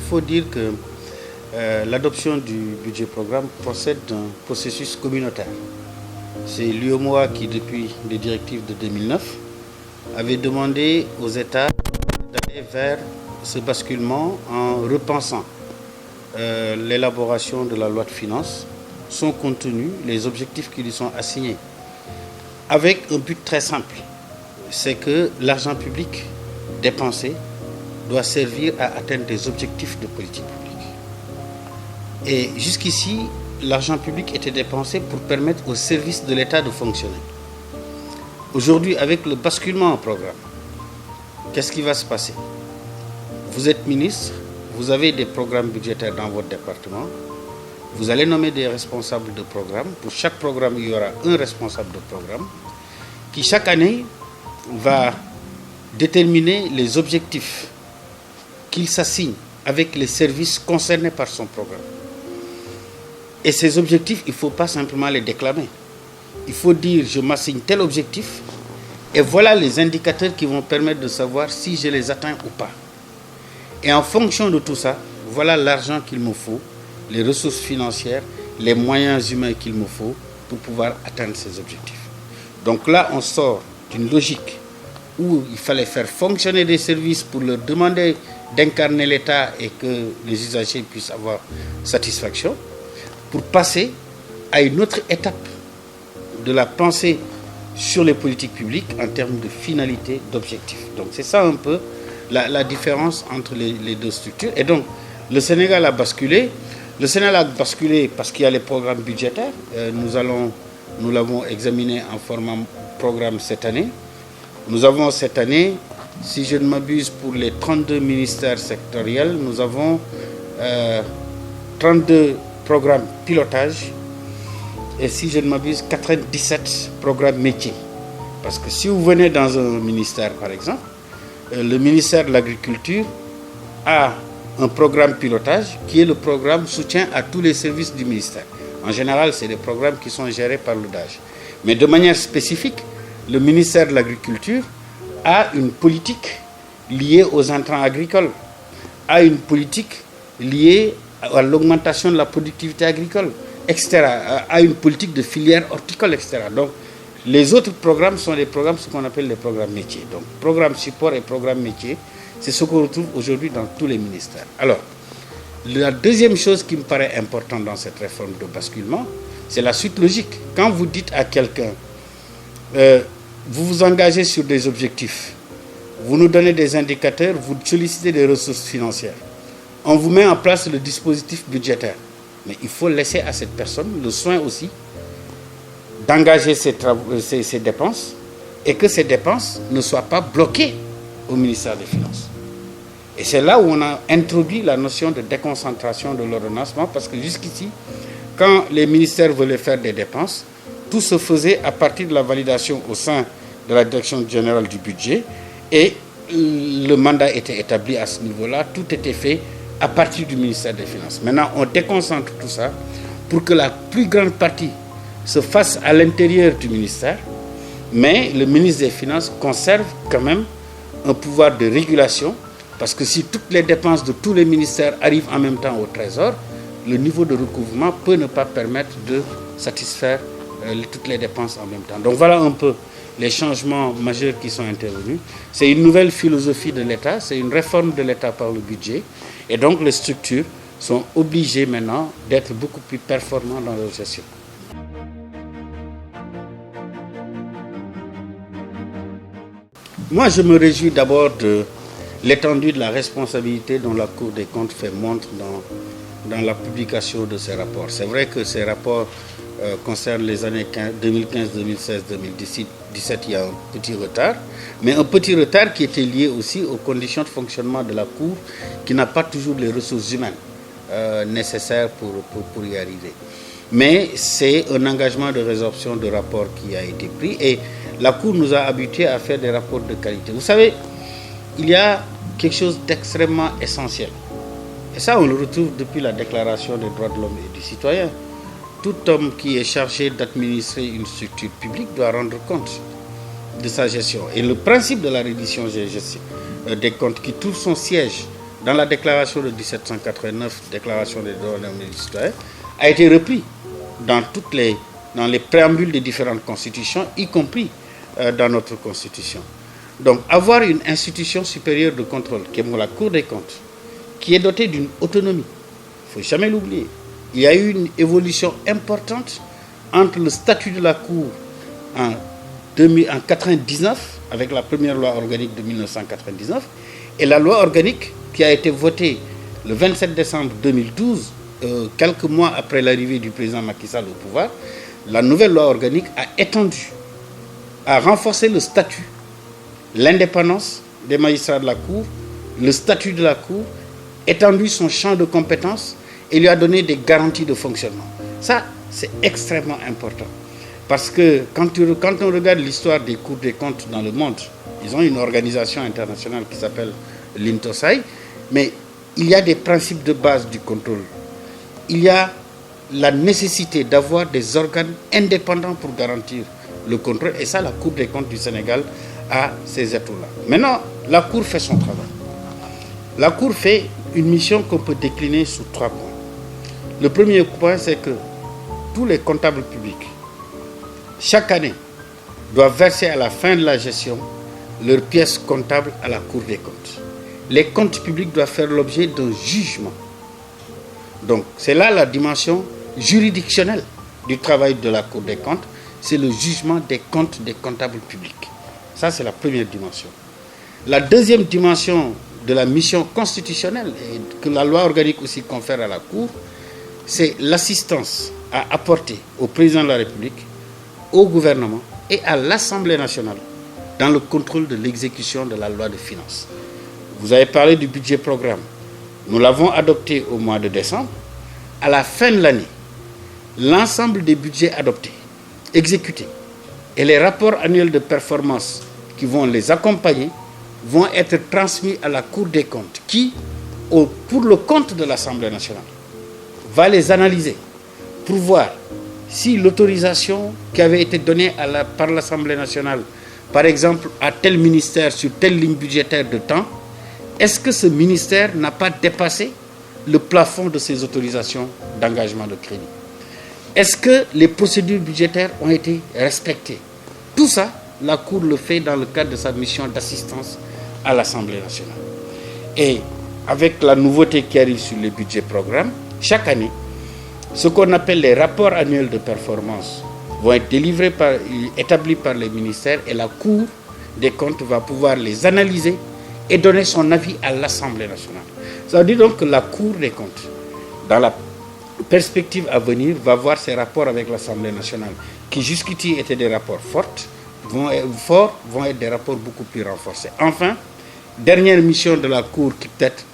faut dire que l'adoption du budget programme procède d'un processus communautaire. C'est l'UEMOA qui, depuis les directives de 2009, avait demandé aux États d'aller vers ce basculement en repensant l'élaboration de la loi de finances, son contenu, les objectifs qui lui sont assignés, avec un but très simple, c'est que l'argent public dépensé doit servir à atteindre des objectifs de politique publique. Et jusqu'ici, l'argent public était dépensé pour permettre aux services de l'État de fonctionner. Aujourd'hui, avec le basculement en programme, qu'est-ce qui va se passer? Vous êtes ministre, vous avez des programmes budgétaires dans votre département, vous allez nommer des responsables de programme. Pour chaque programme, il y aura un responsable de programme qui, chaque année, va déterminer les objectifs qu'il s'assigne avec les services concernés par son programme. Et ces objectifs, il ne faut pas simplement les déclamer. Il faut dire, je m'assigne tel objectif, et voilà les indicateurs qui vont permettre de savoir si je les atteins ou pas. Et en fonction de tout ça, voilà l'argent qu'il me faut, les ressources financières, les moyens humains qu'il me faut pour pouvoir atteindre ces objectifs. Donc là, on sort d'une logique où il fallait faire fonctionner des services pour leur demander d'incarner l'État et que les usagers puissent avoir satisfaction, pour passer à une autre étape de la pensée sur les politiques publiques en termes de finalité, d'objectifs. Donc c'est ça un peu la différence entre les deux structures. Et donc le Sénégal a basculé. Le Sénégal a basculé parce qu'il y a les programmes budgétaires. Nous l'avons examiné en format programme cette année. Nous avons cette année, si je ne m'abuse, pour les 32 ministères sectoriels, nous avons 32 programmes pilotage et si je ne m'abuse, 97 programmes métiers. Parce que si vous venez dans un ministère, par exemple, le ministère de l'Agriculture a un programme pilotage qui est le programme soutien à tous les services du ministère. En général, c'est des programmes qui sont gérés par l'ODAGE. Mais de manière spécifique, le ministère de l'Agriculture a une politique liée aux intrants agricoles, a une politique liée à l'augmentation de la productivité agricole, etc., a une politique de filière horticole, etc. Donc, les autres programmes sont des programmes, ce qu'on appelle les programmes métiers. Donc, programme support et programme métier, c'est ce qu'on retrouve aujourd'hui dans tous les ministères. Alors, la deuxième chose qui me paraît importante dans cette réforme de basculement, c'est la suite logique. Quand vous dites à quelqu'un, vous vous engagez sur des objectifs, vous nous donnez des indicateurs, vous sollicitez des ressources financières, on vous met en place le dispositif budgétaire. Mais il faut laisser à cette personne le soin aussi d'engager ses dépenses et que ces dépenses ne soient pas bloquées au ministère des Finances. Et c'est là où on a introduit la notion de déconcentration de l'ordonnancement, parce que jusqu'ici, quand les ministères voulaient faire des dépenses, tout se faisait à partir de la validation au sein de la Direction générale du budget et le mandat était établi à ce niveau-là, tout était fait à partir du ministère des Finances. Maintenant, on déconcentre tout ça pour que la plus grande partie se fasse à l'intérieur du ministère, mais le ministre des Finances conserve quand même un pouvoir de régulation, parce que si toutes les dépenses de tous les ministères arrivent en même temps au Trésor, le niveau de recouvrement peut ne pas permettre de satisfaire toutes les dépenses en même temps. Donc voilà un peu les changements majeurs qui sont intervenus. C'est une nouvelle philosophie de l'État, c'est une réforme de l'État par le budget, et donc les structures sont obligées maintenant d'être beaucoup plus performantes dans leur gestion. Moi, je me réjouis d'abord de l'étendue de la responsabilité dont la Cour des comptes fait montre dans la publication de ces rapports. C'est vrai que ces rapports concernent les années 2015, 2016, 2017, il y a un petit retard, mais un petit retard qui était lié aussi aux conditions de fonctionnement de la Cour, qui n'a pas toujours les ressources humaines nécessaires pour y arriver. Mais c'est un engagement de résorption de rapports qui a été pris et la Cour nous a habitués à faire des rapports de qualité. Vous savez, il y a quelque chose d'extrêmement essentiel. Et ça, on le retrouve depuis la Déclaration des droits de l'homme et du citoyen. Tout homme qui est chargé d'administrer une structure publique doit rendre compte de sa gestion. Et le principe de la reddition des comptes qui trouve son siège dans la déclaration de 1789, déclaration des droits de l'homme et du citoyen, a été repris dans les préambules des différentes constitutions, y compris dans notre constitution. Donc, avoir une institution supérieure de contrôle, qui est la Cour des comptes, qui est dotée d'une autonomie, il ne faut jamais l'oublier. Il y a eu une évolution importante entre le statut de la Cour en 1999, avec la première loi organique de 1999, et la loi organique qui a été votée le 27 décembre 2012, quelques mois après l'arrivée du président Macky Sall au pouvoir. La nouvelle loi organique a étendu, a renforcé le statut, l'indépendance des magistrats de la Cour, le statut de la Cour, étendu son champ de compétences et lui a donné des garanties de fonctionnement. Ça, c'est extrêmement important. Parce que quand on regarde l'histoire des cours des comptes dans le monde, ils ont une organisation internationale qui s'appelle l'INTOSAI, mais il y a des principes de base du contrôle. Il y a la nécessité d'avoir des organes indépendants pour garantir le contrôle. Et ça, la Cour des comptes du Sénégal a ces atouts-là. Maintenant, la Cour fait son travail. La Cour fait une mission qu'on peut décliner sous 3 points. Le premier point, c'est que tous les comptables publics, chaque année, doivent verser à la fin de la gestion leurs pièces comptables à la Cour des comptes. Les comptes publics doivent faire l'objet d'un jugement. Donc, c'est là la dimension juridictionnelle du travail de la Cour des comptes, c'est le jugement des comptes des comptables publics. Ça, c'est la première dimension. La deuxième dimension de la mission constitutionnelle, et que la loi organique aussi confère à la Cour, c'est l'assistance à apporter au président de la République, au gouvernement et à l'Assemblée nationale dans le contrôle de l'exécution de la loi de finances. Vous avez parlé du budget programme. Nous l'avons adopté au mois de décembre. À la fin de l'année, l'ensemble des budgets adoptés, exécutés, et les rapports annuels de performance qui vont les accompagner vont être transmis à la Cour des comptes qui, pour le compte de l'Assemblée nationale, va les analyser pour voir si l'autorisation qui avait été donnée par l'Assemblée nationale, par exemple à tel ministère sur telle ligne budgétaire de temps, est-ce que ce ministère n'a pas dépassé le plafond de ses autorisations d'engagement de crédit? Est-ce que les procédures budgétaires ont été respectées? Tout ça, la Cour le fait dans le cadre de sa mission d'assistance à l'Assemblée nationale. Et avec la nouveauté qui arrive sur les budgets programmes, chaque année, ce qu'on appelle les rapports annuels de performance vont être établis par les ministères et la Cour des comptes va pouvoir les analyser et donner son avis à l'Assemblée nationale. Ça veut dire donc que la Cour des comptes, dans la perspective à venir, va voir ses rapports avec l'Assemblée nationale, qui jusqu'ici étaient des rapports forts, vont être des rapports beaucoup plus renforcés. Enfin, dernière mission de la Cour qui peut-être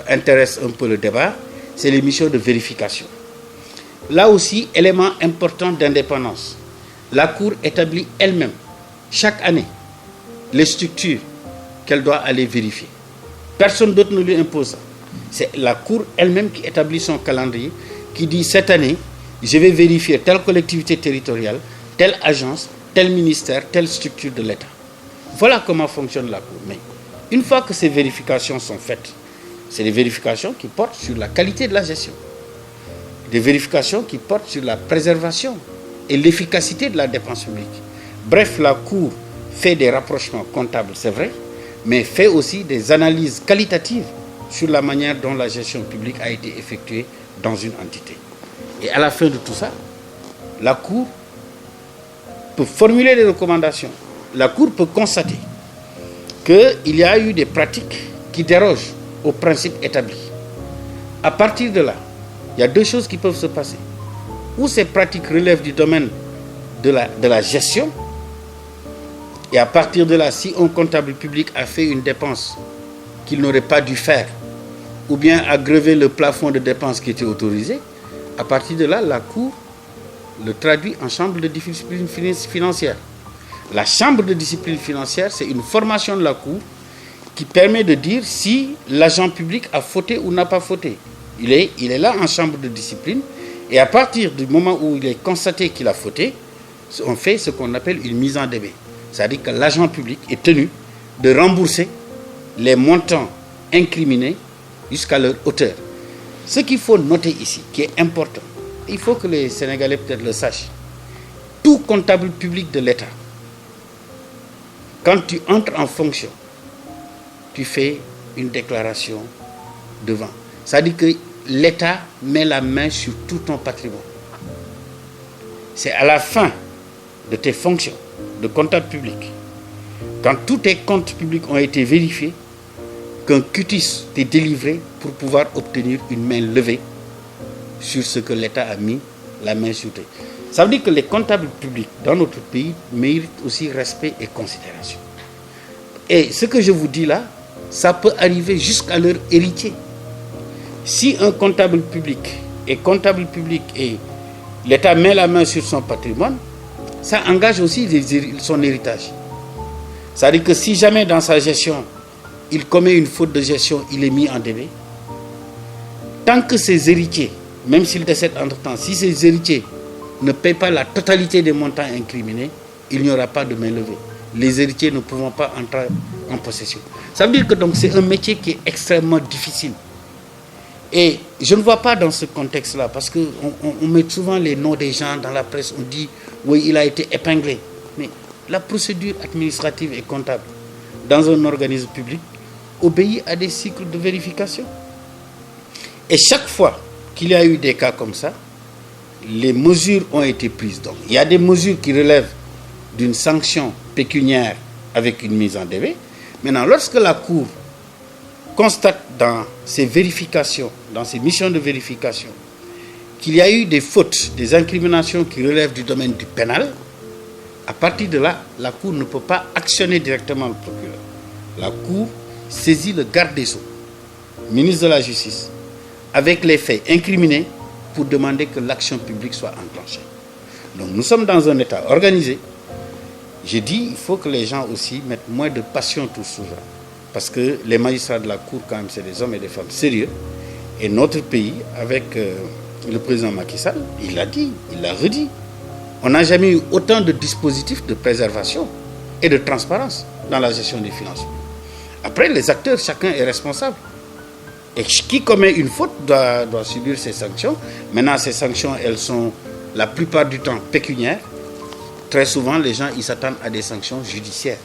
intéresse un peu le débat, c'est les missions de vérification. Là aussi, élément important d'indépendance. La Cour établit elle-même, chaque année, les structures qu'elle doit aller vérifier. Personne d'autre ne lui impose ça. C'est la Cour elle-même qui établit son calendrier, qui dit cette année, je vais vérifier telle collectivité territoriale, telle agence, tel ministère, telle structure de l'État. Voilà comment fonctionne la Cour. Mais une fois que ces vérifications sont faites, c'est des vérifications qui portent sur la qualité de la gestion. Des vérifications qui portent sur la préservation et l'efficacité de la dépense publique. Bref, la Cour fait des rapprochements comptables, c'est vrai, mais fait aussi des analyses qualitatives sur la manière dont la gestion publique a été effectuée dans une entité. Et à la fin de tout ça, la Cour peut formuler des recommandations. La Cour peut constater qu'il y a eu des pratiques qui dérogent aux principes établis. À partir de là, il y a deux choses qui peuvent se passer. Ou ces pratiques relèvent du domaine de la gestion, et à partir de là, si un comptable public a fait une dépense qu'il n'aurait pas dû faire, ou bien a grevé le plafond de dépenses qui était autorisé, à partir de là, la Cour le traduit en chambre de discipline financière. La chambre de discipline financière, c'est une formation de la Cour qui permet de dire si l'agent public a fauté ou n'a pas fauté. Il est là en chambre de discipline, et à partir du moment où il est constaté qu'il a fauté, on fait ce qu'on appelle une mise en débat. C'est-à-dire que l'agent public est tenu de rembourser les montants incriminés jusqu'à leur hauteur. Ce qu'il faut noter ici, qui est important, il faut que les Sénégalais peut-être le sachent. Tout comptable public de l'État, quand tu entres en fonction, tu fais une déclaration devant. C'est-à-dire que l'État met la main sur tout ton patrimoine. C'est à la fin de tes fonctions de comptable public, quand tous tes comptes publics ont été vérifiés, qu'un quitus t'est délivré pour pouvoir obtenir une main levée sur ce que l'État a mis la main sur toi. Ça veut dire que les comptables publics dans notre pays méritent aussi respect et considération. Et ce que je vous dis là, ça peut arriver jusqu'à leur héritier. Si un comptable public et l'État met la main sur son patrimoine, ça engage aussi son héritage. C'est-à-dire que si jamais dans sa gestion, il commet une faute de gestion, il est mis en délai, tant que ses héritiers, même s'il décède entre-temps, si ses héritiers ne payent pas la totalité des montants incriminés, il n'y aura pas de main levée. Les héritiers ne pourront pas entrer en possession. Ça veut dire que donc c'est un métier qui est extrêmement difficile. Et je ne vois pas dans ce contexte-là, parce qu'on met souvent les noms des gens dans la presse, on dit oui, il a été épinglé. Mais la procédure administrative et comptable dans un organisme public obéit à des cycles de vérification. Et chaque fois qu'il y a eu des cas comme ça, les mesures ont été prises. Donc, il y a des mesures qui relèvent d'une sanction pécuniaire avec une mise en délai. Maintenant, lorsque la Cour constate dans ses vérifications, dans ses missions de vérification, qu'il y a eu des fautes, des incriminations qui relèvent du domaine du pénal, à partir de là, la Cour ne peut pas actionner directement le procureur. La Cour saisit le garde des Sceaux, ministre de la Justice, avec les faits incriminés pour demander que l'action publique soit enclenchée. Donc nous sommes dans un État organisé. J'ai dit, il faut que les gens aussi mettent moins de passion tout souvent. Parce que les magistrats de la Cour, quand même, c'est des hommes et des femmes sérieux. Et notre pays, avec le président Macky Sall, il l'a dit, il l'a redit. On n'a jamais eu autant de dispositifs de préservation et de transparence dans la gestion des finances. Après, les acteurs, chacun est responsable. Et qui commet une faute doit subir ses sanctions. Maintenant, ces sanctions, elles sont la plupart du temps pécuniaires. Très souvent, les gens ils s'attendent à des sanctions judiciaires.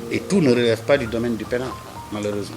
Et tout ne relève pas du domaine du pénal, malheureusement.